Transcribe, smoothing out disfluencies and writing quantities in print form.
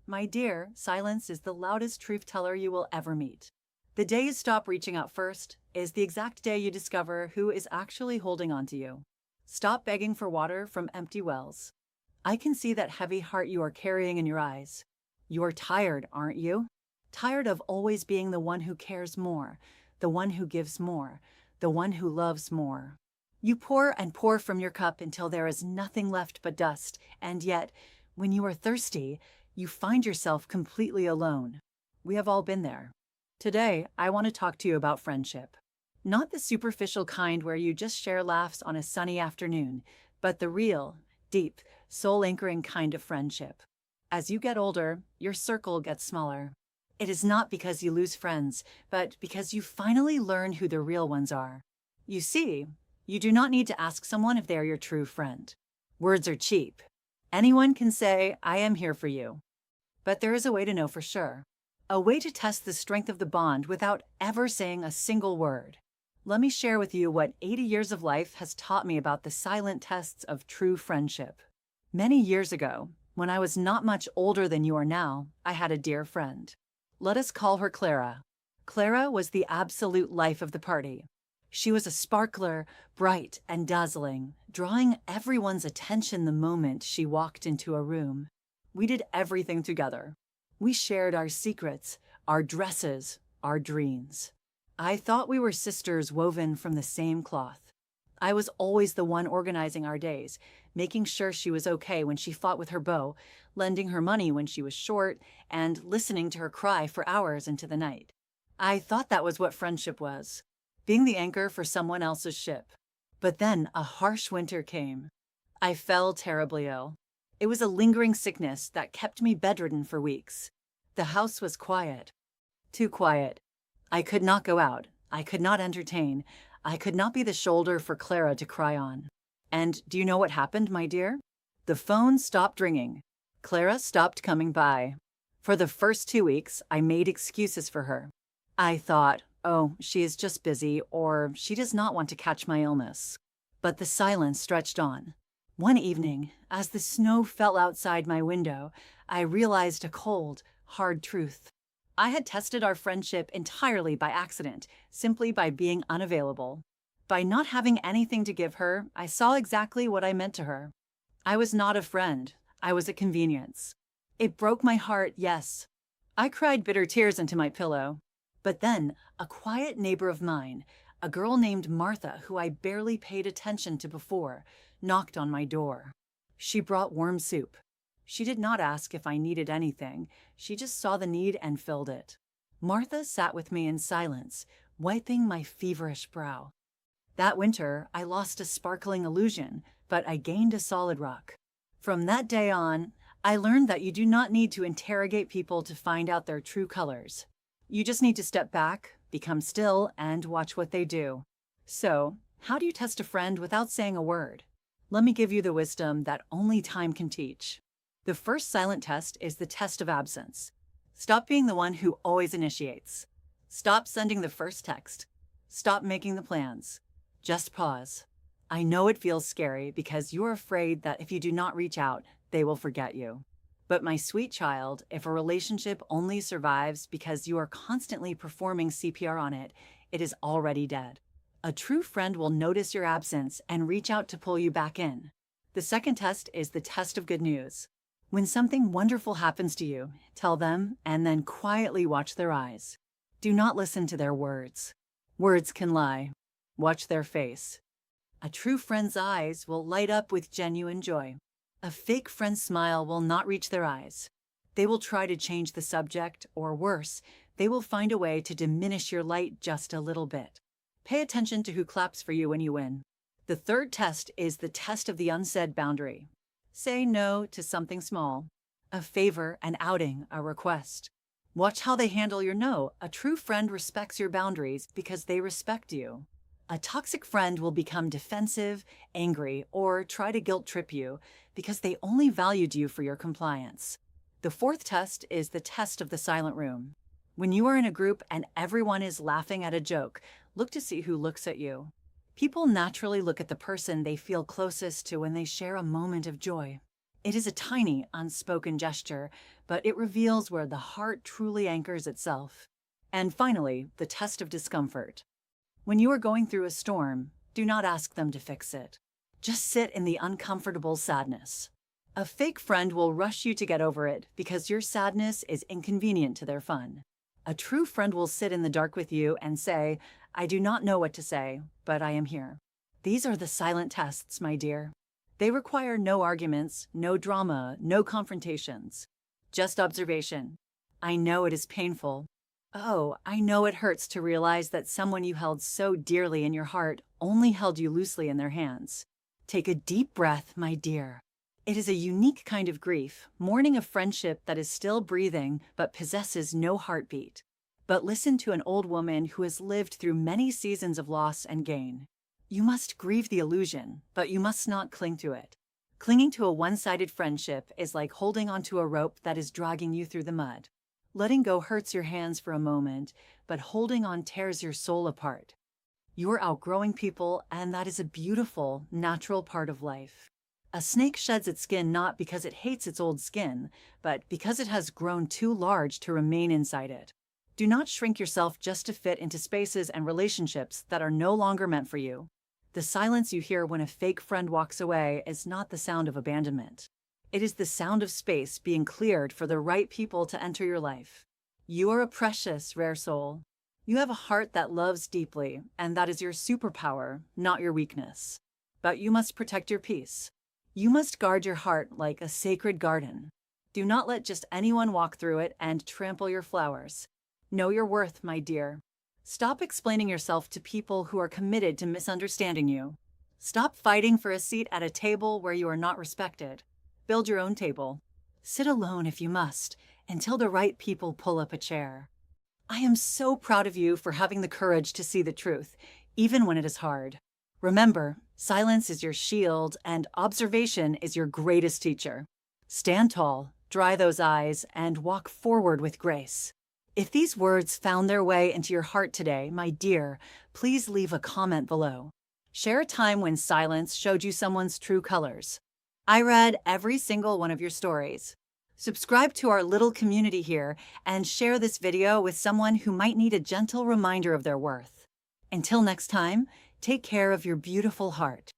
My dear, silence is the loudest truth teller you will ever meet. The day you stop reaching out first is the exact day you discover who is actually holding on to you. Stop begging for water from empty wells. I can see that heavy heart you are carrying in your eyes. You're tired, aren't you? Tired of always being the one who cares more, the one who gives more, the one who loves more. You pour and pour from your cup until there is nothing left but dust, and yet, when you are thirsty, you find yourself completely alone. We have all been there. Today, I want to talk to you about friendship. Not the superficial kind where you just share laughs on a sunny afternoon, but the real, deep, soul-anchoring kind of friendship. As you get older, your circle gets smaller. It is not because you lose friends, but because you finally learn who the real ones are. You see, you do not need to ask someone if they are your true friend. Words are cheap. Anyone can say, "I am here for you." But there is a way to know for sure. A way to test the strength of the bond without ever saying a single word. Let me share with you what 80 years of life has taught me about the silent tests of true friendship. Many years ago, when I was not much older than you are now, I had a dear friend. Let us call her Clara. Clara was the absolute life of the party. She was a sparkler, bright and dazzling, drawing everyone's attention the moment she walked into a room. We did everything together. We shared our secrets, our dresses, our dreams. I thought we were sisters woven from the same cloth. I was always the one organizing our days, making sure she was okay when she fought with her beau, lending her money when she was short, and listening to her cry for hours into the night. I thought that was what friendship was, being the anchor for someone else's ship. But then a harsh winter came. I fell terribly ill. It was a lingering sickness that kept me bedridden for weeks. The house was quiet. Too quiet. I could not go out. I could not entertain. I could not be the shoulder for Clara to cry on. And do you know what happened, my dear? The phone stopped ringing. Clara stopped coming by. For the first 2 weeks, I made excuses for her. I thought, oh, she is just busy, or she does not want to catch my illness. But the silence stretched on. One evening, as the snow fell outside my window, I realized a cold, hard truth. I had tested our friendship entirely by accident, simply by being unavailable. By not having anything to give her, I saw exactly what I meant to her. I was not a friend. I was a convenience. It broke my heart, yes. I cried bitter tears into my pillow. But then, a quiet neighbor of mine, a girl named Martha, who I barely paid attention to before, knocked on my door. She brought warm soup. She did not ask if I needed anything. She just saw the need and filled it. Martha sat with me in silence, wiping my feverish brow. That winter, I lost a sparkling illusion, but I gained a solid rock. From that day on, I learned that you do not need to interrogate people to find out their true colors. You just need to step back, become still, and watch what they do. So, how do you test a friend without saying a word? Let me give you the wisdom that only time can teach. The first silent test is the test of absence. Stop being the one who always initiates. Stop sending the first text. Stop making the plans. Just pause. I know it feels scary because you're afraid that if you do not reach out, they will forget you. But my sweet child, if a relationship only survives because you are constantly performing CPR on it, it is already dead. A true friend will notice your absence and reach out to pull you back in. The second test is the test of good news. When something wonderful happens to you, tell them and then quietly watch their eyes. Do not listen to their words. Words can lie. Watch their face. A true friend's eyes will light up with genuine joy. A fake friend's smile will not reach their eyes. They will try to change the subject, or worse, they will find a way to diminish your light just a little bit. Pay attention to who claps for you when you win. The third test is the test of the unsaid boundary. Say no to something small. A favor, an outing, a request. Watch how they handle your no. A true friend respects your boundaries because they respect you. A toxic friend will become defensive, angry, or try to guilt trip you because they only valued you for your compliance. The fourth test is the test of the silent room. When you are in a group and everyone is laughing at a joke, look to see who looks at you. People naturally look at the person they feel closest to when they share a moment of joy. It is a tiny, unspoken gesture, but it reveals where the heart truly anchors itself. And finally, the test of discomfort. When you are going through a storm, do not ask them to fix it. Just sit in the uncomfortable sadness. A fake friend will rush you to get over it because your sadness is inconvenient to their fun. A true friend will sit in the dark with you and say, "I do not know what to say, but I am here." These are the silent tests, my dear. They require no arguments, no drama, no confrontations. Just observation. I know it is painful. Oh, I know it hurts to realize that someone you held so dearly in your heart only held you loosely in their hands. Take a deep breath, my dear. It is a unique kind of grief, mourning a friendship that is still breathing but possesses no heartbeat. But listen to an old woman who has lived through many seasons of loss and gain. You must grieve the illusion, but you must not cling to it. Clinging to a one-sided friendship is like holding onto a rope that is dragging you through the mud. Letting go hurts your hands for a moment, but holding on tears your soul apart. You are outgrowing people, and that is a beautiful, natural part of life. A snake sheds its skin not because it hates its old skin, but because it has grown too large to remain inside it. Do not shrink yourself just to fit into spaces and relationships that are no longer meant for you. The silence you hear when a fake friend walks away is not the sound of abandonment. It is the sound of space being cleared for the right people to enter your life. You are a precious, rare soul. You have a heart that loves deeply, and that is your superpower, not your weakness. But you must protect your peace. You must guard your heart like a sacred garden. Do not let just anyone walk through it and trample your flowers. Know your worth, my dear. Stop explaining yourself to people who are committed to misunderstanding you. Stop fighting for a seat at a table where you are not respected. Build your own table. Sit alone if you must, until the right people pull up a chair. I am so proud of you for having the courage to see the truth, even when it is hard. Remember, silence is your shield and observation is your greatest teacher. Stand tall, dry those eyes, and walk forward with grace. If these words found their way into your heart today, my dear, please leave a comment below. Share a time when silence showed you someone's true colors. I read every single one of your stories. Subscribe to our little community here and share this video with someone who might need a gentle reminder of their worth. Until next time, take care of your beautiful heart.